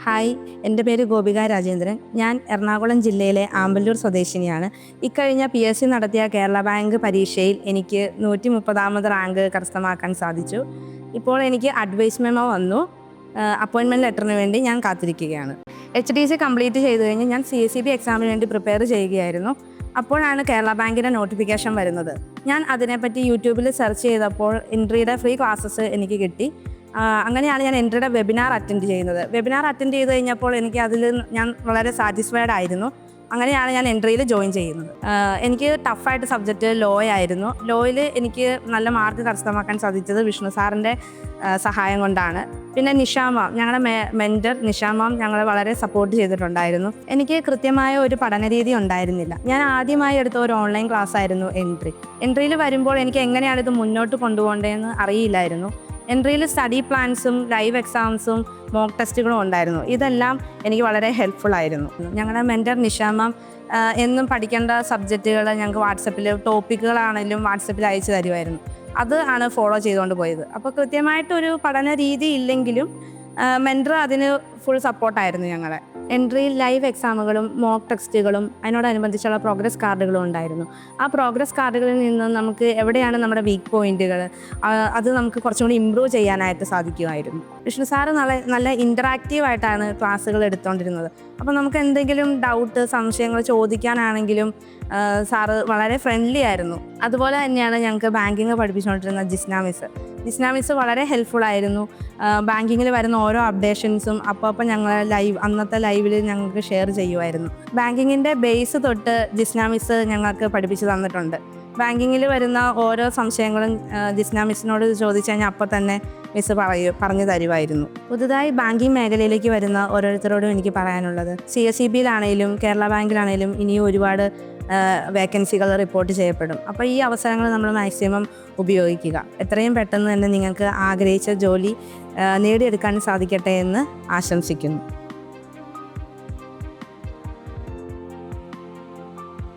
Hi, എൻ്റെ പേര് ഗോപിക രാജേന്ദ്രൻ. ഞാൻ എറണാകുളം ജില്ലയിലെ ആമ്പല്ലൂർ സ്വദേശിനിയാണ്. ഇക്കഴിഞ്ഞ PSC നടത്തിയ കേരള ബാങ്ക് പരീക്ഷയിൽ എനിക്ക് 130ാമത് റാങ്ക് കരസ്ഥമാക്കാൻ സാധിച്ചു. ഇപ്പോൾ എനിക്ക് അഡ്വൈസ് മെമ്മോ വന്നു. അപ്പോയിൻമെൻറ്റ് ലെറ്ററിന് വേണ്ടി ഞാൻ കാത്തിരിക്കുകയാണ്. HDC കംപ്ലീറ്റ് ചെയ്ത് കഴിഞ്ഞ് ഞാൻ CSEB എക്സാമിന് വേണ്ടി പ്രിപ്പയർ ചെയ്യുകയായിരുന്നു. അപ്പോഴാണ് കേരള ബാങ്കിൻ്റെ നോട്ടിഫിക്കേഷൻ വരുന്നത്. ഞാൻ അതിനെപ്പറ്റി യൂട്യൂബിൽ സെർച്ച് ചെയ്തപ്പോൾ എൻട്രിയുടെ ഫ്രീ ക്ലാസ്സസ് എനിക്ക് കിട്ടി. അങ്ങനെയാണ് ഞാൻ എൻട്രിയുടെ വെബിനാർ അറ്റൻഡ് ചെയ്യുന്നത്. വെബിനാർ അറ്റൻഡ് ചെയ്ത് കഴിഞ്ഞപ്പോൾ ഞാൻ വളരെ സാറ്റിസ്ഫൈഡ് ആയിരുന്നു. അങ്ങനെയാണ് ഞാൻ എൻട്രിയിൽ ജോയിൻ ചെയ്യുന്നത്. എനിക്ക് ടഫായിട്ട് സബ്ജക്റ്റ് ലോ ആയിരുന്നു. ലോയിൽ എനിക്ക് നല്ല മാർക്ക് കരസ്ഥമാക്കാൻ സാധിച്ചത് വിഷ്ണു സാറിൻ്റെ സഹായം കൊണ്ടാണ്. പിന്നെ നിഷാമാം, ഞങ്ങളുടെ മെൻറ്റർ നിഷാമാം ഞങ്ങളെ വളരെ സപ്പോർട്ട് ചെയ്തിട്ടുണ്ടായിരുന്നു. എനിക്ക് കൃത്യമായ ഒരു പഠനരീതി ഉണ്ടായിരുന്നില്ല. ഞാൻ ആദ്യമായി എടുത്ത ഒരു ഓൺലൈൻ ക്ലാസ് ആയിരുന്നു എൻട്രിയിൽ വരുമ്പോൾ എനിക്ക് എങ്ങനെയാണ് ഇത് മുന്നോട്ട് കൊണ്ടുപോകേണ്ടതെന്ന് അറിയില്ലായിരുന്നു. എൻട്രിയിൽ സ്റ്റഡി പ്ലാൻസും ലൈവ് എക്സാംസും മോക്ക് ടെസ്റ്റുകളും ഉണ്ടായിരുന്നു. ഇതെല്ലാം എനിക്ക് വളരെ ഹെൽപ്ഫുൾ ആയിരുന്നു. ഞങ്ങളുടെ മെൻറ്റർ നിഷാമാം എന്നും പഠിക്കേണ്ട സബ്ജക്റ്റുകൾ ഞങ്ങൾക്ക് വാട്സപ്പിൽ ടോപ്പിക്കുകളാണെങ്കിലും വാട്സപ്പിൽ അയച്ചു തരുമായിരുന്നു. അത് ആണ് ഫോളോ ചെയ്തുകൊണ്ട് പോയത്. അപ്പോൾ കൃത്യമായിട്ടൊരു പഠന രീതി ഇല്ലെങ്കിലും മെൻറ്റർ അതിന് ഫുൾ സപ്പോർട്ടായിരുന്നു ഞങ്ങളെ. എൻട്രിയിൽ ലൈവ് എക്സാമുകളും മോക്ക് ടെസ്റ്റുകളും അതിനോടനുബന്ധിച്ചുള്ള പ്രോഗ്രസ് കാർഡുകളും ഉണ്ടായിരുന്നു. ആ പ്രോഗ്രസ് കാർഡുകളിൽ നിന്ന് നമുക്ക് എവിടെയാണ് നമ്മുടെ വീക്ക് പോയിന്റുകൾ, അത് നമുക്ക് കുറച്ചും കൂടി ഇമ്പ്രൂവ് ചെയ്യാനായിട്ട് സാധിക്കുമായിരുന്നു. വിഷ്ണു സാറ് നല്ല ഇൻറ്ററാക്റ്റീവായിട്ടാണ് ക്ലാസ്സുകൾ എടുത്തുകൊണ്ടിരുന്നത്. അപ്പോൾ നമുക്ക് എന്തെങ്കിലും ഡൗട്ട്, സംശയങ്ങൾ ചോദിക്കാനാണെങ്കിലും സാറ് വളരെ ഫ്രണ്ട്ലി ആയിരുന്നു. അതുപോലെ തന്നെയാണ് ഞങ്ങൾക്ക് ബാങ്കിങ് പഠിപ്പിച്ചുകൊണ്ടിരുന്ന ജിസ്ന മിസ് വളരെ ഹെൽപ്ഫുൾ ആയിരുന്നു. ബാങ്കിങ്ങിൽ വരുന്ന ഓരോ അപ്ഡേഷൻസും അപ്പോൾ ഞങ്ങൾ അന്നത്തെ ലൈവിൽ ഞങ്ങൾക്ക് ഷെയർ ചെയ്യുമായിരുന്നു. ബാങ്കിങ്ങിൻ്റെ ബേസ് തൊട്ട് ജിസ്ന മിസ് ഞങ്ങൾക്ക് പഠിപ്പിച്ച് തന്നിട്ടുണ്ട്. ബാങ്കിങ്ങിൽ വരുന്ന ഓരോ സംശയങ്ങളും ജിസ്ന മിസ്സിനോട് ചോദിച്ചു കഴിഞ്ഞാൽ അപ്പോൾ തന്നെ മിസ് പറഞ്ഞു തരുമായിരുന്നു. പുതുതായി ബാങ്കിങ് മേഖലയിലേക്ക് വരുന്ന ഓരോരുത്തരോടും എനിക്ക് പറയാനുള്ളത്, CSEBയിലാണെങ്കിലും കേരള ബാങ്കിലാണെങ്കിലും ഇനിയും ഒരുപാട് വേക്കൻസികൾ റിപ്പോർട്ട് ചെയ്യപ്പെടും. അപ്പോൾ ഈ അവസരങ്ങൾ നമ്മൾ മാക്സിമം ഉപയോഗിക്കുക. എത്രയും പെട്ടെന്ന് തന്നെ നിങ്ങൾക്ക് ആഗ്രഹിച്ച ജോലി നേടിയെടുക്കാൻ സാധിക്കട്ടെ എന്ന് ആശംസിക്കുന്നു.